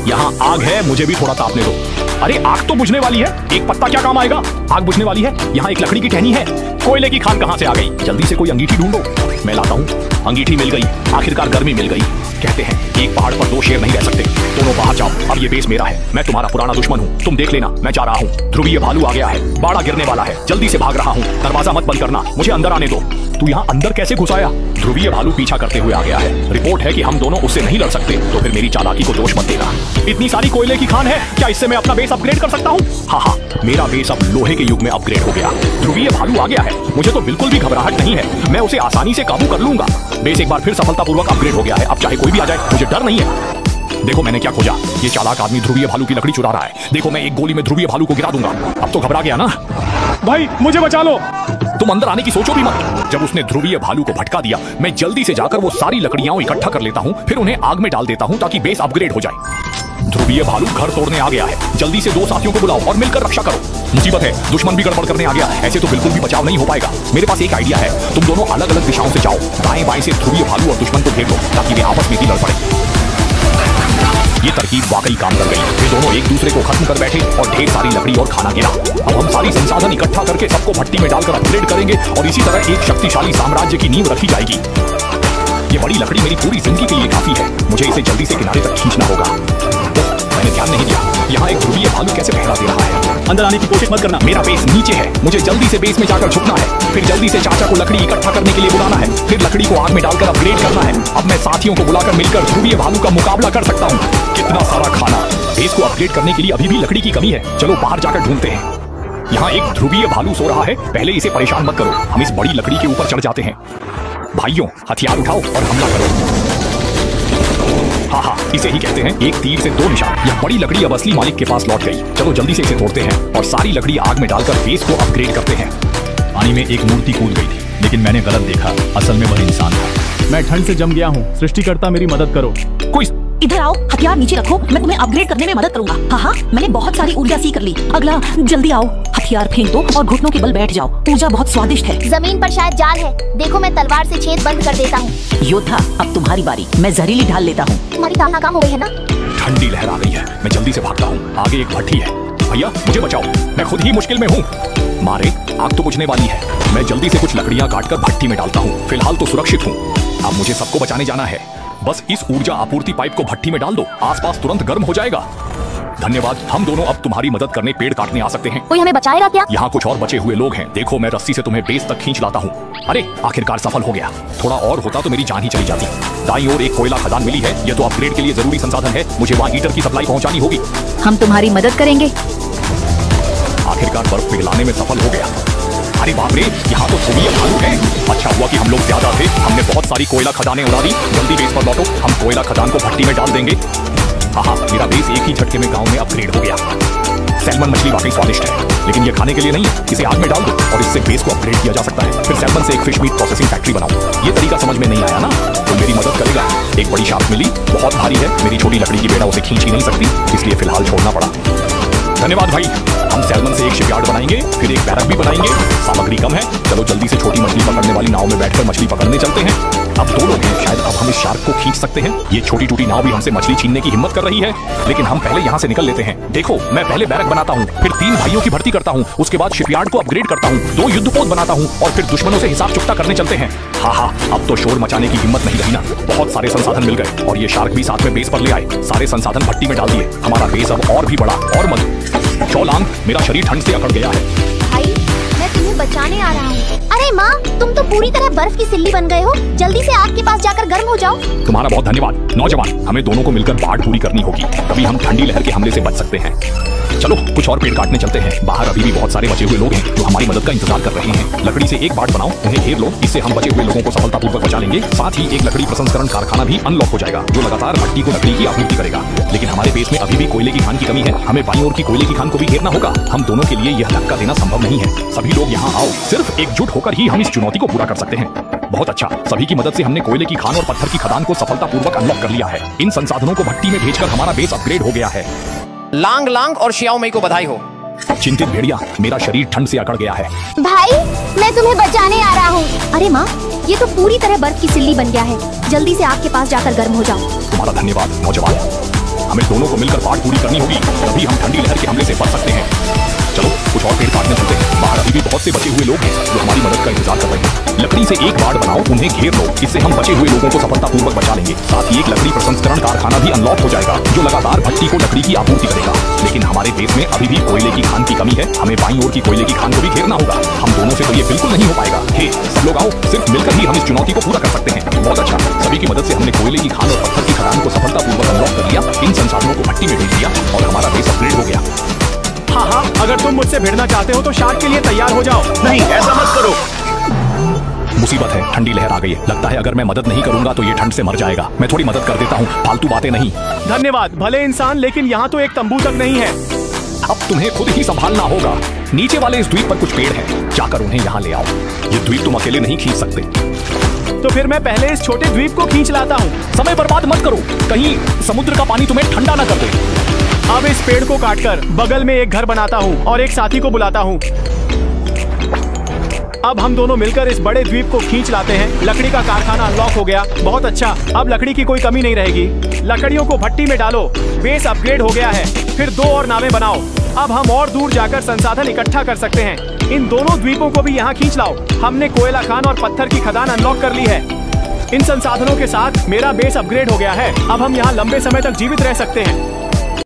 यहाँ आग है, मुझे भी थोड़ा तापने दो। अरे आग तो बुझने वाली है, एक पत्ता क्या काम आएगा? आग बुझने वाली है, यहाँ एक लकड़ी की टहनी है। कोयले की खान कहाँ से आ गई? जल्दी से कोई अंगीठी ढूंढो। मैं लाता हूँ। अंगीठी मिल गई, आखिरकार गर्मी मिल गई। कहते हैं एक पहाड़ पर दो शेर नहीं रह सकते। दोनों बाहर जाओ, अब ये बेस मेरा है। मैं तुम्हारा पुराना दुश्मन हूँ, तुम देख लेना। मैं जा रहा हूँ। ध्रुवीय भालू आ गया है, बाड़ा गिरने वाला है। जल्दी से भाग रहा हूँ। दरवाजा मत बंद करना, मुझे अंदर आने दो। तू यहाँ अंदर कैसे घुस आया? ध्रुवीय भालू पीछा करते हुए आ गया है। रिपोर्ट है कि हम दोनों उससे नहीं लड़ सकते, तो फिर मेरी चालाकी को दोष मत देना। इतनी सारी कोयले की खान है, क्या इससे मैं अपना बेस अपग्रेड कर सकता हूँ? हाँ, मेरा बेस अब लोहे के युग में अपग्रेड हो गया। ध्रुवीय भालू आ गया है, मुझे तो बिल्कुल भी घबराहट नहीं है। मैं उसे आसानी से काबू कर लूंगा। बेस एक बार फिर सफलतापूर्वक अपग्रेड हो गया है। अब चाहे कोई भी आ जाए, मुझे डर नहीं है। देखो मैंने क्या खोजा। ये चालाक आदमी ध्रुवीय भालू की लकड़ी चुरा रहा है। देखो मैं एक गोली में ध्रुवीय भालू को गिरा दूंगा। अब तो घबरा गया ना? भाई मुझे बचा लो। तुम अंदर आने की सोचो भी मत। जब उसने ध्रुवीय भालू को भटका दिया, मैं जल्दी से जाकर वो सारी लकड़ियां इकट्ठा कर लेता हूँ, फिर उन्हें आग में डाल देता हूँ ताकि बेस अपग्रेड हो जाए। ध्रुवीय भालू घर तोड़ने आ गया है। जल्दी से दो साथियों को बुलाओ और मिलकर रक्षा करो। मुसीबत है, दुश्मन भी गड़बड़ करने आ गया। ऐसे तो बिल्कुल भी बचाव नहीं हो पाएगा। मेरे पास एक आइडिया है, तुम दोनों अलग अलग दिशाओं से जाओ। दाएं बाएं से ध्रुवीय भालू और दुश्मन को घेर लो ताकि वे आपस में ही लड़ पड़े। ये तरकीब वाकई काम कर गई। वे दोनों एक दूसरे को खत्म कर बैठे और ढेर सारी लकड़ी और खाना गिरा। अब हम सारी संसाधन इकट्ठा करके सबको भट्टी में डालकर अपग्रेड करेंगे और इसी तरह एक शक्तिशाली साम्राज्य की नींव रखी जाएगी। ये बड़ी लकड़ी मेरी पूरी जिंदगी के लिए काफी है। मुझे इसे जल्दी से किनारे तक खींचना होगा। मैंने ध्यान नहीं दिया, यहाँ एक ध्रुवीय भालू कैसे पहरा दे रहा है। अंदर आने की कोशिश मत करना, मेरा बेस नीचे है। मुझे जल्दी से बेस में जाकर छुपना है, फिर जल्दी से चाचा को लकड़ी इकट्ठा करने के लिए बुलाना है, फिर लकड़ी को आग में डालकर अपग्रेड करना है। अब मैं साथियों को बुलाकर मिलकर ध्रुवीय भालू का मुकाबला कर सकता हूँ। कितना सारा खाना। बेस को अपग्रेड करने के लिए अभी भी लकड़ी की कमी है। चलो बाहर जाकर ढूंढते हैं। यहाँ एक ध्रुवीय भालू सो रहा है, पहले इसे परेशान मत करो। हम इस बड़ी लकड़ी के ऊपर चढ़ जाते हैं। भाइयों हथियार उठाओ और हमला करो। हाँ, इसे ही कहते हैं एक तीर से दो निशान। यह बड़ी लकड़ी अब असली मालिक के पास लौट गई। चलो जल्दी से इसे तोड़ते हैं और सारी लकड़ी आग में डालकर बेस को अपग्रेड करते हैं। पानी में एक मूर्ति कूद गई थी, लेकिन मैंने गलत देखा। असल में वह इंसान था। मैं ठंड से जम गया हूँ, सृष्टिकर्ता मेरी मदद करो। कोई इधर आओ, हथियार नीचे रखो, मैं तुम्हें अपग्रेड करने में मदद करूंगा। हाँ, मैंने बहुत सारी ऊर्जा सी कर ली। अगला जल्दी आओ, हथियार फेंक दो और घुटनों के बल बैठ जाओ। ऊर्जा बहुत स्वादिष्ट है। जमीन पर शायद जाल है, देखो मैं तलवार से छेद बंद कर देता हूँ। योद्धा अब तुम्हारी बारी, मैं जहरीली ढाल लेता हूँ। तुम्हारी ढाल नाकाम हो गई है ना? ठंडी लहर आ गई है, मैं जल्दी से भागता हूँ। आगे एक भट्टी है। भैया मुझे बचाओ, मैं खुद ही मुश्किल में हूँ। मारे, आग तो बुझने वाली है। मैं जल्दी से कुछ लकड़ियाँ काटकर भट्टी में डालता हूँ। फिलहाल तो सुरक्षित हूँ। अब मुझे सबको बचाने जाना है। बस इस ऊर्जा आपूर्ति पाइप को भट्टी में डाल दो, आसपास तुरंत गर्म हो जाएगा। धन्यवाद, हम दोनों अब तुम्हारी मदद करने पेड़ काटने आ सकते हैं। कोई हमें बचाएगा क्या? यहाँ कुछ और बचे हुए लोग हैं। देखो मैं रस्सी से तुम्हें बेस तक खींच लाता हूँ। अरे आखिरकार सफल हो गया। थोड़ा और होता तो मेरी जान ही चली जाती। दाईं ओर एक कोयला खदान मिली है। यह तो अपग्रेड के लिए जरूरी संसाधन है। मुझे वहाँ हीटर की सप्लाई पहुँचानी होगी। हम तुम्हारी मदद करेंगे। आखिरकार बर्फ पिघलाने में सफल हो गया। अरे बाप रे, यहाँ तो ध्रुवीय भालू है। अच्छा हुआ कि हम लोग ज्यादा थे। हमने बहुत सारी कोयला खदानें उड़ा दी। जल्दी बेस पर लौटो, हम कोयला खदान को भट्टी में डाल देंगे। हाँ, मेरा बेस एक ही झटके में गांव में अपग्रेड हो गया। सैल्मन मछली वाकई स्वादिष्ट है, लेकिन ये खाने के लिए नहीं है। इसे आग में डाल दो और इससे बेस को अपग्रेड किया जा सकता है। फिर सैल्मन से एक फिश मीट प्रोसेसिंग फैक्ट्री बनाओ। ये तरीका समझ में नहीं आया ना? तो मेरी मदद करेगा। एक बड़ी शार्क मिली, बहुत भारी है। मेरी छोटी लकड़ी की बेड़ा उसे खींच ही नहीं सकती, इसलिए फिलहाल छोड़ना पड़ा। धन्यवाद भाई। हम सैल्मन से एक शिपयार्ड बनाएंगे, फिर एक बैरक भी बनाएंगे। सामग्री कम है, चलो जल्दी से छोटी मछली पकड़ने वाली नाव में बैठकर मछली पकड़ने चलते हैं। अब दो लोग हैं, शायद अब हम इस शार्क को खींच सकते हैं। ये छोटी टूटी नाव भी हमसे मछली छीनने की हिम्मत कर रही है, लेकिन हम पहले यहाँ से निकल लेते हैं। देखो मैं पहले बैरक बनाता हूँ, फिर 3 भाइयों की भर्ती करता हूँ, उसके बाद शिपयार्ड को अपग्रेड करता हूँ, 2 युद्धपोत बनाता हूँ और फिर दुश्मनों से हिसाब चुकता करने चलते हैं। हाँ, अब तो शोर मचाने की हिम्मत नहीं रही ना। बहुत सारे संसाधन मिल गए और ये शार्क भी साथ में बेस पर ले आए। सारे संसाधन भट्टी में डाल दिए। हमारा बेस अब और भी बड़ा और मजबूत। चौलांग, मेरा शरीर ठंड से अकड़ गया है। भाई मैं तुम्हें बचाने आ रहा हूँ। अरे माँ, तुम तो पूरी तरह बर्फ की सिल्ली बन गए हो। जल्दी से आग के पास जाकर गर्म हो जाओ। तुम्हारा बहुत धन्यवाद। नौजवान, हमें दोनों को मिलकर बाढ़ पूरी करनी होगी, तभी हम ठंडी लहर के हमले से बच सकते हैं। चलो कुछ और पेड़ काटने चलते हैं। बाहर अभी भी बहुत सारे बचे हुए लोग हैं जो हमारी मदद का इंतजार कर रहे हैं। लकड़ी से एक बाट बनाओ, उन्हें घेर लो। इससे हम बचे हुए लोगों को सफलतापूर्वक बचा लेंगे। साथ ही एक लकड़ी प्रसंस्करण कारखाना भी अनलॉक हो जाएगा, जो लगातार भट्टी को लकड़ी की आपूर्ति करेगा। लेकिन हमारे बेस में अभी भी कोयले की खान की कमी है। हमें बाईं ओर की कोयले की खान को भी घेरना होगा। हम दोनों के लिए यह धक्का देना संभव नहीं है। सभी लोग यहाँ आओ, सिर्फ एकजुट होकर ही हम इस चुनौती को पूरा कर सकते हैं। बहुत अच्छा, सभी की मदद से हमने कोयले की खान और पत्थर की खदान को सफलतापूर्वक अनलॉक कर लिया है। इन संसाधनों को भट्टी में भेजकर हमारा बेस अपग्रेड हो गया है। लांग लांग और शियाओ मई को बधाई हो। चिंतित भेड़िया, मेरा शरीर ठंड से अकड़ गया है। भाई मैं तुम्हें बचाने आ रहा हूँ। अरे माँ, ये तो पूरी तरह बर्फ की सिल्ली बन गया है। जल्दी से आग के पास जाकर गर्म हो जाओ। तुम्हारा धन्यवाद नौजवान। हमें दोनों को मिलकर पाठ पूरी करनी होगी, तभी हम ठंडी लहर के हमले से बच सकते हैं। चलो कुछ और पेड़ काटने चलते हैं। बाहर अभी भी बहुत से बचे हुए लोग हैं जो हमारी मदद का इंतजार कर रहे हैं। लकड़ी से एक बाड़ बनाओ, उन्हें घेर लो, इससे हम बचे हुए लोगों को सफलतापूर्वक बचा लेंगे। साथ ही एक लकड़ी प्रसंस्करण कारखाना भी अनलॉक हो जाएगा जो लगातार भट्टी को लकड़ी की आपूर्ति करेगा। लेकिन हमारे देश में अभी भी कोयले की खान की कमी है, हमें बाईं ओर की कोयले की खान को भी घेरना होगा। हम दोनों से तो ये बिल्कुल नहीं हो पाएगा। हे सब लोग आओ, सिर्फ मिलकर ही हम इस चुनौती को पूरा कर सकते हैं। बहुत अच्छा, सभी की मदद से हमने कोयले की खान और पत्थर की खदान को सफलतापूर्वक अनलॉक कर लिया, इन संसाधनों को भट्टी में भेज दिया और हमारा देश अपग्रेड हो गया। हाँ हाँ, अगर तुम मुझसे भिड़ना चाहते हो तो शार्क के लिए तैयार हो जाओ। नहीं, ऐसा मत करो। मुसीबत है, ठंडी लहर आ गई है। लगता है अगर मैं मदद नहीं करूंगा तो ये ठंड से मर जाएगा। मैं थोड़ी मदद कर देता हूँ, फालतू बातें नहीं। धन्यवाद भले इंसान, लेकिन यहाँ तो एक तंबू तक नहीं है। अब तुम्हें खुद ही संभालना होगा। नीचे वाले इस द्वीप पर कुछ पेड़ हैं, जाकर उन्हें यहाँ ले आओ। ये द्वीप तुम अकेले नहीं खींच सकते। तो फिर मैं पहले इस छोटे द्वीप को खींच लाता हूँ। समय बर्बाद मत करो, कहीं समुद्र का पानी तुम्हें ठंडा ना कर दे। अब इस पेड़ को काटकर बगल में एक घर बनाता हूँ और एक साथी को बुलाता हूँ। अब हम दोनों मिलकर इस बड़े द्वीप को खींच लाते हैं। लकड़ी का कारखाना अनलॉक हो गया। बहुत अच्छा, अब लकड़ी की कोई कमी नहीं रहेगी। लकड़ियों को भट्टी में डालो, बेस अपग्रेड हो गया है। फिर 2 और नावें बनाओ। अब हम और दूर जाकर संसाधन इकट्ठा कर सकते हैं। इन दोनों द्वीपों को भी यहाँ खींच लाओ। हमने कोयला खान और पत्थर की खदान अनलॉक कर ली है। इन संसाधनों के साथ मेरा बेस अपग्रेड हो गया है। अब हम यहाँ लंबे समय तक जीवित रह सकते हैं।